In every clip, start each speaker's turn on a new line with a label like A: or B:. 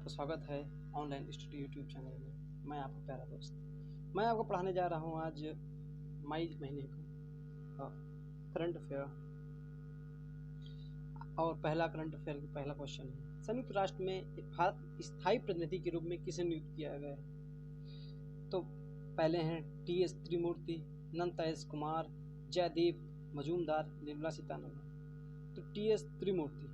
A: आपका स्वागत है ऑनलाइन स्टडी यूट्यूब चैनल में। मैं आपका प्यारा दोस्त, मैं आपको पढ़ाने जा रहा हूँ आज मई महीने का करंट अफेयर। और पहला करंट अफेयर का पहला क्वेश्चन है, संयुक्त राष्ट्र में भारत स्थायी प्रतिनिधि के रूप में किसे नियुक्त किया गया है? तो पहले हैं टी.एस. त्रिमूर्ति, अनंत एस कुमार, जयदीप मजूमदार, निर्मला सीतारमण। तो टी.एस. त्रिमूर्ति।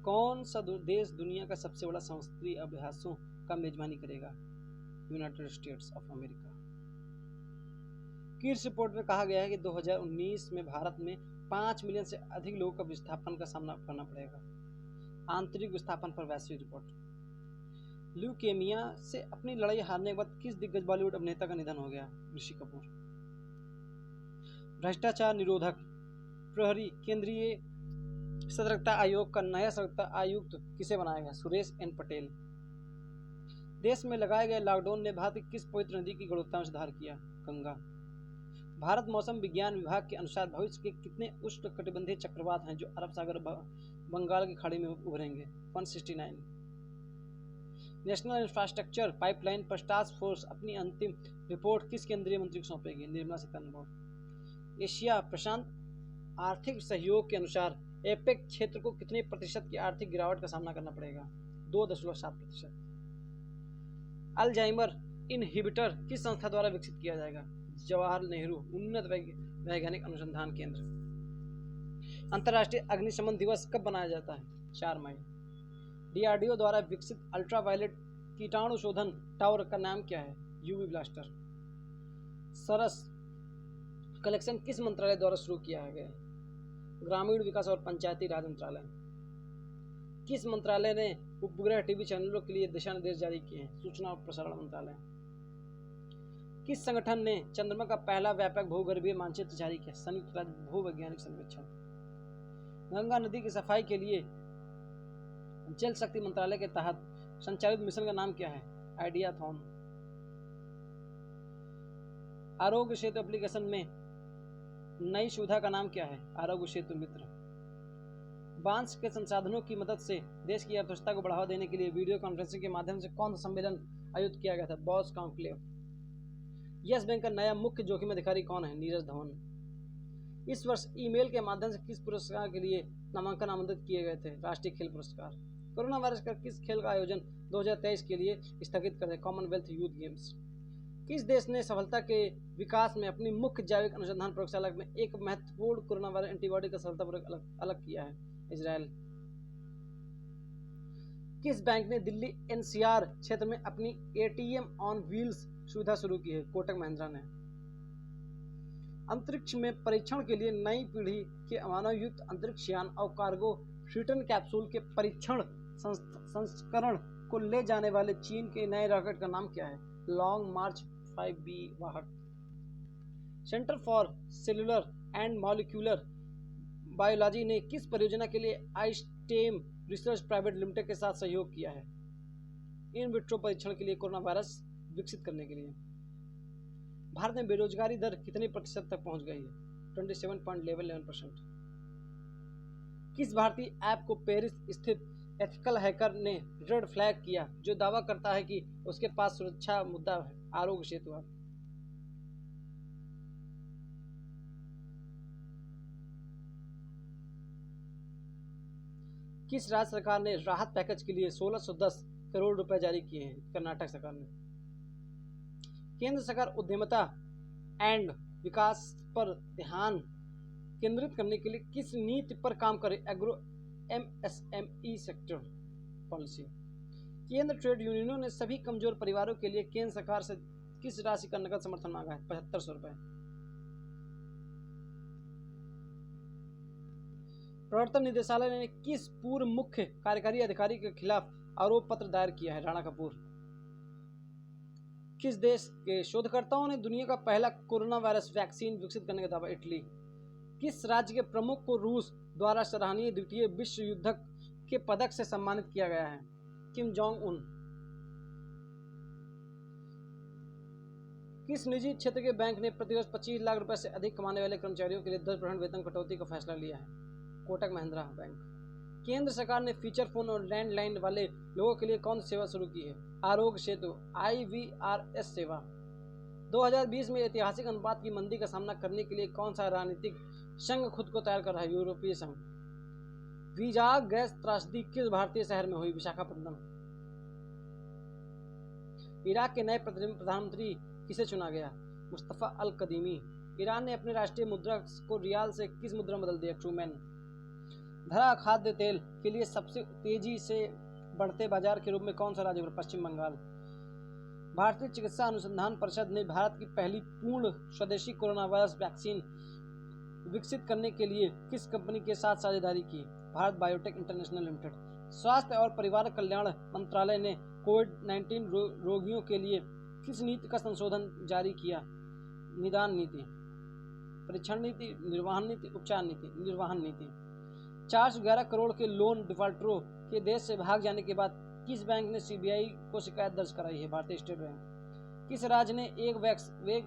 A: कौन सा देश दुनिया का सबसे बड़ा समुद्री अभ्यासों का मेजबानी करेगा? United States of America. कीर्स रिपोर्ट में कहा गया है कि 2019 में भारत में 5 मिलियन से अधिक लोगों को विस्थापन का सामना करना पड़ेगा। आंतरिक विस्थापन पर वैश्विक रिपोर्ट। ल्यूकेमिया से अपनी लड़ाई हारने के बाद किस दिग्गज बॉलीवुड अभिनेता का निधन हो गया? ऋषि कपूर। भ्रष्टाचार निरोधक प्रहरी केंद्रीय सतर्कता आयोग का नया सतर्कता आयुक्त किसे बनाया गया? सुरेश एन पटेल। देश में लगाए गए लॉकडाउन ने भारत की किस पवित्र नदी की गुणवत्ता में सुधार किया? गंगा। भारत मौसम विज्ञान विभाग के अनुसार भविष्य के कितने उष्णकटिबंधीय चक्रवात हैं जो अरब सागर बंगाल की खाड़ी में उभरेंगे? 169। नेशनल इंफ्रास्ट्रक्चर पाइपलाइन पर टास्क फोर्स अपनी अंतिम रिपोर्ट किस केंद्रीय मंत्री को सौंपेगी? निर्मला सीतारमण। एशिया प्रशांत आर्थिक सहयोग के अनुसार एपेक क्षेत्र को कितने प्रतिशत की आर्थिक गिरावट का सामना करना पड़ेगा? 2.7%। अल्जाइमर इनहिबिटर किस संस्था द्वारा विकसित किया जाएगा? जवाहरलाल नेहरू उन्नत वैज्ञानिक अनुसंधान केंद्र। अंतर्राष्ट्रीय अग्निशमन दिवस कब मनाया जाता है? 4 मई। डीआरडीओ द्वारा विकसित अल्ट्रावायलेट कीटाणु शोधन टावर का नाम क्या है? UV blaster. सरस कलेक्शन किस मंत्रालय द्वारा शुरू किया गया? ग्रामीण विकास और पंचायती राज मंत्रालय। किस मंत्रालय ने उपग्रह टीवी चैनलों के लिए दिशा निर्देश जारी किए हैं? सूचना और प्रसारण मंत्रालय। किस संगठन ने चंद्रमा का पहला व्यापक भूगर्भीय मानचित्र जारी किया? संयुक्त राज्य भूवैज्ञानिक सर्वेक्षण। गंगा नदी की सफाई के लिए जल शक्ति मंत्रालय के तहत संचालित मिशन का नाम क्या है? आइडियाथॉन। आरोग्य सेतु एप्लीकेशन में नई सुविधा का नाम क्या है? आरोग्य सेतु मित्र। बांस के संसाधनों की मदद से देश की अर्थव्यवस्था को बढ़ावा देने के लिए वीडियो कॉन्फ्रेंसिंग के माध्यम से कौन सा सम्मेलन आयोजित किया गया था? Boss conclave. यस बैंक का नया मुख्य जोखिम अधिकारी कौन है? नीरज धवन। इस वर्ष ईमेल के माध्यम से किस पुरस्कार के लिए नामांकन आमंत्रित किए गए थे? राष्ट्रीय खेल पुरस्कार। कोरोना वायरस का किस खेल का आयोजन 2023 के लिए स्थगित कर दिया? Commonwealth youth games. किस देश ने सफलता के विकास में अपनी मुख्य जैविक अनुसंधान प्रयोगशाला में एक महत्वपूर्ण कोरोना वायरस एंटीबॉडी का सफलतापूर्वक अलग किया है? इजराइल। किस बैंक ने दिल्ली एनसीआर क्षेत्र में अपनी एटीएम ऑन व्हील्स सुविधा शुरू की है? कोटक महिंद्रा ने। अंतरिक्ष में परीक्षण के लिए नई पीढ़ी के मानवयुक्त अंतरिक्ष यान और कार्गो फ्यूटन कैप्सूल के परीक्षण संस्करण को ले जाने वाले चीन के नए रॉकेट का नाम क्या है? लॉन्ग मार्च 5B वाहक। Centre for cellular and molecular biology ने किस परियोजना के लिए आईस्टेम रिसर्च प्राइवेट लिमिटेड के साथ सहयोग किया है? इन विट्रो परीक्षण के लिए कोरोना वायरस विकसित करने के लिए। भारत में बेरोजगारी दर कितने प्रतिशत तक पहुंच गई है? 27.11%। किस भारतीय ऐप को पेरिस स्थित एथिकल हैकर ने रेड फ्लैग किया जो दावा करता है कि उसके पास सुरक्षा मुद्दा है? आरोग्य सेतु ऐप। किस राज्य सरकार ने राहत पैकेज के लिए 1610 करोड़ रुपए जारी किए हैं? कर्नाटक सरकार ने। केंद्र सरकार उद्यमिता एंड विकास पर ध्यान केंद्रित करने के लिए किस नीति पर काम करे? Agro MSME sector policy. केंद्र ट्रेड यूनियनों ने सभी कमजोर परिवारों के लिए केंद्र सरकार से किस राशि का नकद समर्थन मांगा है? 7500 रुपए। प्रवर्तन निदेशालय ने किस पूर्व मुख्य कार्यकारी अधिकारी के खिलाफ आरोप पत्र दायर किया है? राणा कपूर। किस देश के शोधकर्ताओं ने दुनिया का पहला कोरोना वायरस वैक्सीन विकसित करने का दावा? इटली। किस राज्य के प्रमुख को रूस द्वारा सराहनीय द्वितीय विश्व युद्ध के पदक से सम्मानित किया गया है? Kim Jong Un. किस निजी क्षेत्र के बैंक ने प्रतिवर्ष 25 लाख रुपए से अधिक कमाने वाले कर्मचारियों के लिए 10% वेतन कटौती का फैसला लिया है? कोटक महिंद्रा बैंक। केंद्र सरकार ने फीचर फोन और लैंडलाइन वाले लोगों के लिए कौन सी सेवा शुरू की है? आरोग्य सेतु IVRS सेवा। 2020 में ऐतिहासिक अनुपात की मंदी का सामना करने के लिए कौन सा राजनीतिक संघ खुद को तैयार कर रहा है? यूरोपीय संघ। वीजा गैस त्रासदी किस भारतीय शहर में हुई? विशाखापट्टनम। इराक के नए प्रधानमंत्री किसे चुना गया? मुस्तफा अल कदीमी। ईरान ने अपनी राष्ट्रीय मुद्रा को रियाल से किस मुद्रा में बदल दिया? ट्रूमैन। धरा खाद्य तेल के लिए सबसे तेजी से बढ़ते बाजार के रूप में कौन सा राज्य? पश्चिम बंगाल। भारतीय चिकित्सा अनुसंधान परिषद ने भारत की पहली पूर्ण स्वदेशी कोरोना वायरस वैक्सीन विकसित करने के लिए किस कंपनी के साथ साझेदारी की? Bharat biotech international limited. स्वास्थ्य और परिवार कल्याण मंत्रालय ने कोविड-19 रोगियों के लिए किस नीति का संशोधन जारी किया? निदान नीति, परीक्षण नीति, निर्वहन नीति, उपचार नीति। निर्वहन नीति। 411 करोड़ के लोन डिफाल्टरों के देश से भाग जाने के बाद किस बैंक ने CBI को शिकायत दर्ज कराई है? भारतीय स्टेट बैंक। किस राज्य ने एक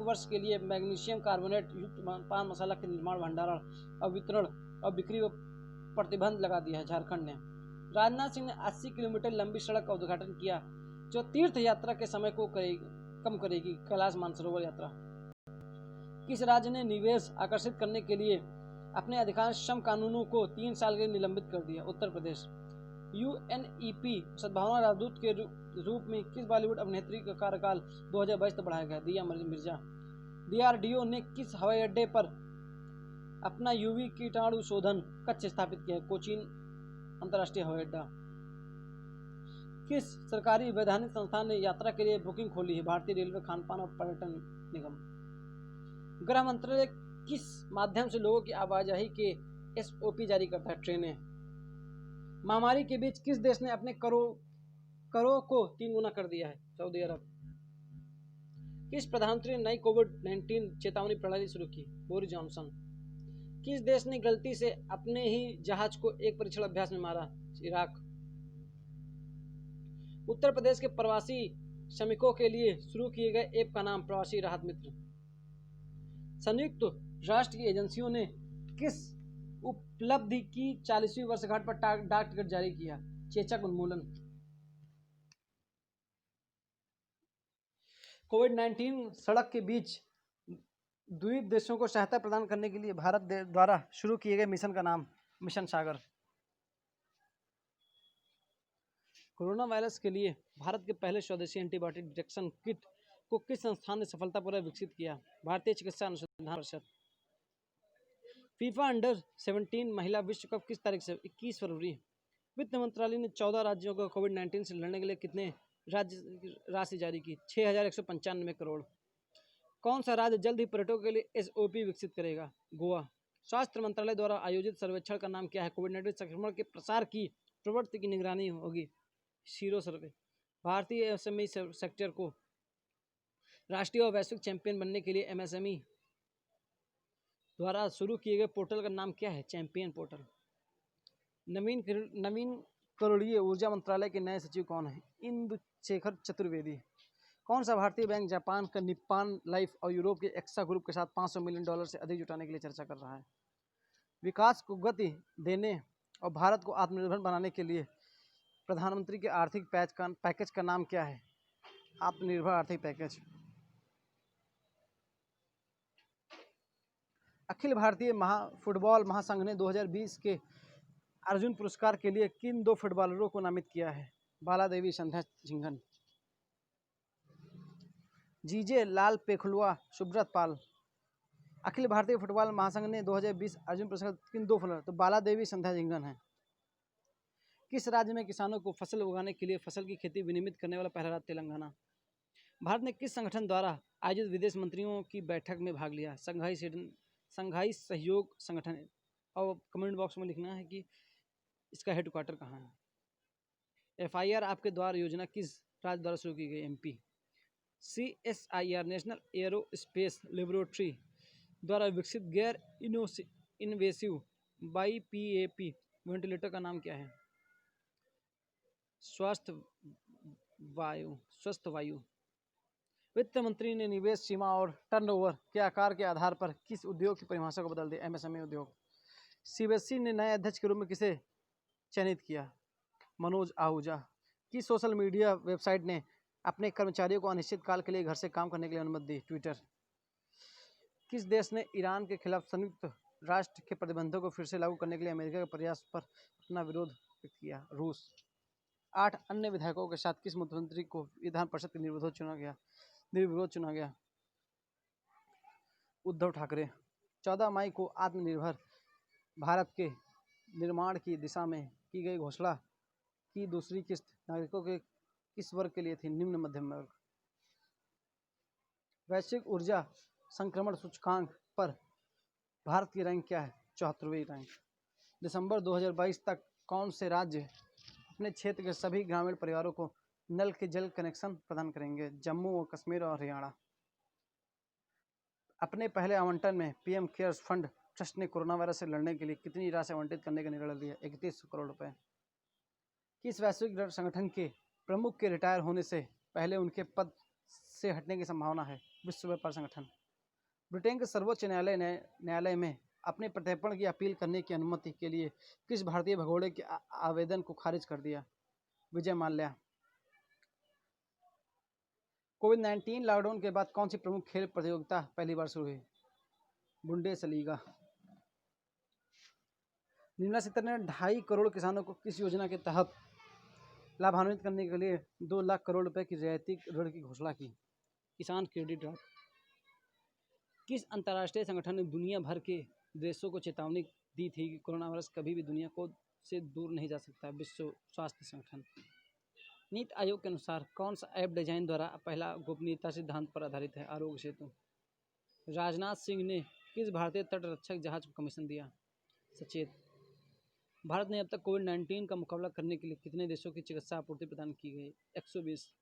A: वर्ष के लिए मैग्नीशियम कार्बोनेट युक्त पान मसाला के निर्माण, भंडारण और वितरण और बिक्री पर प्रतिबंध लगा दिया है? झारखंड ने। राजनाथ सिंह ने 80 किलोमीटर लंबी सड़क का उद्घाटन किया जो तीर्थ यात्रा के समय को कम करेगी? कैलाश मानसरोवर यात्रा। किस राज्य ने निवेश आकर्षित करने के लिए अपने अधिकांश श्रम कानूनों को 3 साल के लिए निलंबित कर दिया? उत्तर प्रदेश। UNEP सद्भावना राजदूत के रूप में किस बॉलीवुड अभिनेत्री का कार्यकाल 2022 तक बढ़ाया गया? दिया मिर्जा। DRDO ने किस हवाई अड्डे पर अपना UV कीटाणु शोधन कक्ष स्थापित किया है? कोचीन अंतर्राष्ट्रीय हवाई अड्डा। किस सरकारी वैधानिक संस्थान ने यात्रा के लिए बुकिंग खोली है? भारतीय रेलवे, खानपान और पर्यटन निगम। गृह मंत्रालय किस माध्यम से लोगों की आवाजाही के SOP जारी करता है? ट्रेनें। महामारी के बीच किस देश ने अपने करों को 3 गुना कर दिया है? सऊदी अरब। किस प्रधानमंत्री ने नई कोविड-19 चेतावनी प्रणाली शुरू की? Boris Johnson. किस देश ने गलती से अपने ही जहाज को एक परीक्षण अभ्यास में मारा? इराक। उत्तर प्रदेश के प्रवासी श्रमिकों के लिए शुरू किए गए ऐप का नाम? प्रवासी राहत मित्र। संयुक्त राष्ट्र की एजेंसियों ने किस उपलब्धि की 40वीं वर्षगांठ पर डाक टिकट जारी किया? चेचक उन्मूलन। कोविड-19 सड़क के बीच द्वीप देशों को सहायता प्रदान करने के लिए भारत द्वारा शुरू किए गए मिशन का नाम? मिशन सागर। कोरोना वायरस के लिए भारत के पहले स्वदेशी एंटीबायोटिक डिटेक्शन किट को किस संस्थान ने सफलतापूर्वक विकसित किया? भारतीय चिकित्सा अनुसंधान परिषद। फीफा अंडर-17 महिला विश्व कप किस तारीख से? 21 फरवरी। वित्त मंत्रालय ने 14 राज्यों को कोविड-19 से लड़ने के लिए कितने राशि जारी की? 6,195 करोड़। कौन सा राज्य जल्द ही पर्यटकों के लिए SOP विकसित करेगा? गोवा। स्वास्थ्य मंत्रालय द्वारा आयोजित सर्वेक्षण का नाम क्या है? कोविड-19 संक्रमण के प्रसार की प्रवृत्ति की निगरानी होगी? Sero survey. भारतीय SME सेक्टर को राष्ट्रीय और वैश्विक चैंपियन बनने के लिए MSME द्वारा शुरू किए गए पोर्टल का नाम क्या है? Champion portal. नवीन करोड़ीय ऊर्जा मंत्रालय के नए सचिव कौन है? इंदुशेखर चतुर्वेदी। कौन सा भारतीय बैंक जापान का निप्पॉन लाइफ और यूरोप के एक्सा ग्रुप के साथ $500 मिलियन से अधिक जुटाने के लिए चर्चा कर रहा है? विकास को गति देने और भारत को आत्मनिर्भर बनाने के लिए प्रधानमंत्री के आर्थिक पैकेज का नाम क्या है? आत्मनिर्भर आर्थिक पैकेज। अखिल भारतीय फुटबॉल महासंघ ने 2020 के अर्जुन पुरस्कार के लिए किन 2 फुटबॉलरों को नामित किया है? बाला देवी, संध्या झिंगन। जीजे लाल पेखलुआ, सुब्रत पाल। अखिल भारतीय फुटबॉल महासंघ ने 2020 अर्जुन पुरस्कार किन 2 फुटबॉलर? तो बाला देवी, संध्या झिंगन है। किस राज्य में किसानों को फसल उगाने के लिए फसल की खेती विनियमित करने वाला पहला राज्य? तेलंगाना। भारत ने किस संगठन द्वारा आयोजित विदेश मंत्रियों की बैठक में भाग लिया? संघाई सहयोग संगठन। और कमेंट बॉक्स में लिखना है कि इसका हेडक्वार्टर कहाँ है। FIR आपके द्वार योजना किस राज्य द्वारा शुरू की गई? MP। CSIR national aerospace laboratory द्वारा विकसित गैर इनवेसिव BiPAP वेंटिलेटर का नाम क्या है? स्वस्थ वायु। वित्त मंत्री ने निवेश सीमा और टर्नओवर के आकार के आधार पर किस उद्योग की परिभाषा को बदल दिया? MSME उद्योग। CBSE ने नए अध्यक्ष के रूप में किसे चयनित किया? मनोज आहूजा। किस सोशल मीडिया वेबसाइट ने अपने कर्मचारियों को अनिश्चित काल के लिए घर से काम करने के लिए अनुमति दी? ट्विटर। किस देश ने ईरान के खिलाफ संयुक्त राष्ट्र के प्रतिबंधों को फिर से लागू करने के लिए अमेरिका के प्रयास पर अपना विरोध व्यक्त किया? रूस। 8 अन्य विधायकों के साथ किस मुख्यमंत्री को विधान परिषद के निर्विरोध चुना गया? उद्धव ठाकरे। 14 मई को आत्मनिर्भर भारत के निर्माण की दिशा में की गई घोषणा की दूसरी किस्त नागरिकों के किस वर्ग के लिए थी? निम्न मध्यम वर्ग। वैश्विक ऊर्जा संक्रमण सूचकांक पर भारत की रैंक क्या है? 74वीं रैंक। दिसंबर 2022 तक कौन से राज्य अपने क्षेत्र के सभी ग्रामीण परिवारों को नल के जल कनेक्शन प्रदान करेंगे? जम्मू और कश्मीर और हरियाणा। अपने पहले आवंटन में पीएम केयर्स फंड ट्रस्ट ने कोरोना वायरस से लड़ने के लिए कितनी राशि आवंटित करने का निर्णय लिया? 31 करोड़ रुपए। किस वैश्विक संगठन के प्रमुख के रिटायर होने से पहले उनके पद से हटने की संभावना है? विश्व व्यापार संगठन। ब्रिटेन के सर्वोच्च न्यायालय में अपने प्रत्यर्पण की अपील करने की अनुमति के लिए किस भारतीय भगोड़े के आवेदन को खारिज कर दिया? विजय माल्या। कोविड-19 लॉकडाउन के बाद कौन सी प्रमुख खेल प्रतियोगिता पहली बार शुरू हुई? बुंडेसलीगा। निर्मला सीतारमण ने 2.5 करोड़ किसानों को किस योजना के तहत लाभान्वित करने के लिए 2 लाख करोड़ रुपए की रियायती ऋण की घोषणा की? किसान क्रेडिट ड्राफ्ट। किस अंतर्राष्ट्रीय संगठन ने दुनिया भर के देशों को चेतावनी दी थी कि कोरोना वायरस कभी भी दुनिया को से दूर नहीं जा सकता? विश्व स्वास्थ्य संगठन। नीति आयोग के अनुसार कौन सा ऐप डिजाइन द्वारा पहला गोपनीयता सिद्धांत पर आधारित है? आरोग्य सेतु। राजनाथ सिंह ने किस भारतीय तटरक्षक जहाज को कमीशन दिया? सचेत। भारत ने अब तक कोविड-19 का मुकाबला करने के लिए कितने देशों की चिकित्सा आपूर्ति प्रदान की गई? 120।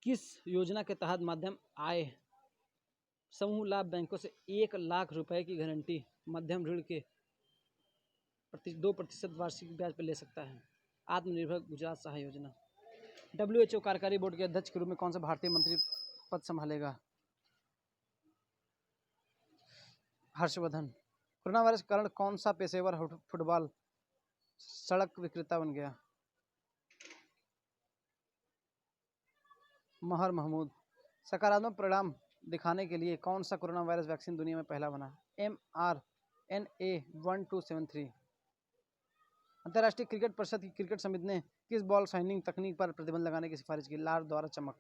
A: किस योजना के तहत मध्यम आय समूह लाभ बैंकों से 1 लाख रुपए की गारंटी मध्यम ऋण के 2% वार्षिक ब्याज पर ले सकता है? आत्मनिर्भर गुजरात सहाय योजना। WHO कार्यकारी बोर्ड के अध्यक्ष के रूप में कौन सा भारतीय मंत्री पद संभालेगा? हर्षवर्धन। कोरोना वायरस के कारण कौन सा पेशेवर फुटबॉल सड़क विक्रेता बन गया? महर महमूद। सकारात्मक परिणाम दिखाने के लिए कौन सा कोरोना वायरस वैक्सीन दुनिया में पहला बना? mRNA-1273। अंतर्राष्ट्रीय क्रिकेट परिषद की क्रिकेट समिति ने किस बॉल साइनिंग तकनीक पर प्रतिबंध लगाने की सिफारिश की? लार द्वारा चमक।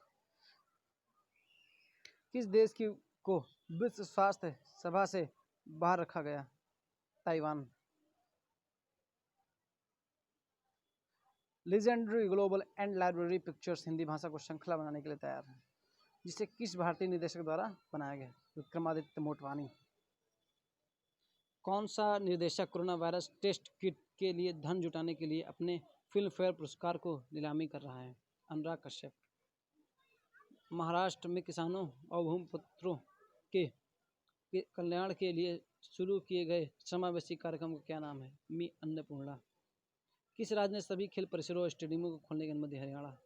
A: किस देश को विश्व स्वास्थ्य सभा से बाहर रखा गया? Taiwan. Legendary global and library pictures Hindi भाषा को श्रृंखला बनाने के लिए तैयार है, जिसे किस भारतीय निर्देशक द्वारा बनाया गया? विक्रमादित्य मोटवानी। कौन सा निर्देशक कोरोना वायरस टेस्ट किट के लिए धन जुटाने के लिए अपने फिल्म फेयर पुरस्कार को नीलामी कर रहा है? अनुराग कश्यप। महाराष्ट्र में किसानों और भूमिपुत्रों के कल्याण के लिए शुरू किए गए समावेशी कार्यक्रम का क्या नाम है? मी अन्नपूर्णा। किस राज्य ने सभी खेल परिसरों और स्टेडियमों को खोलने की अनुमति दी? हरियाणा।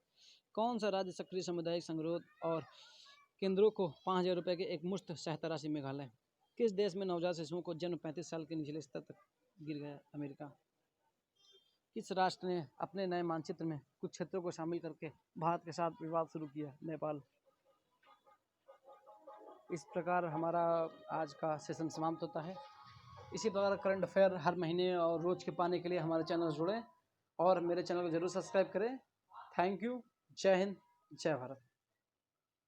A: कौन सा राज्य सक्रिय सामुदायिक संगरोध और केंद्रों को 5,000 रुपये के एक मुश्त सहायता राशि? मेघालय। किस देश में नवजात शिशुओं को जन्म 35 साल के निचले स्तर तक गिर गया? अमेरिका। किस राष्ट्र ने अपने नए मानचित्र में कुछ क्षेत्रों को शामिल करके भारत के साथ विवाद शुरू किया? नेपाल। इस प्रकार हमारा आज का सेशन समाप्त होता है। इसी प्रकार करंट अफेयर हर महीने और रोज के पाने के लिए हमारे चैनल से जुड़ें और मेरे चैनल को जरूर सब्सक्राइब करें। Thank you. जय हिंद, जय भारत।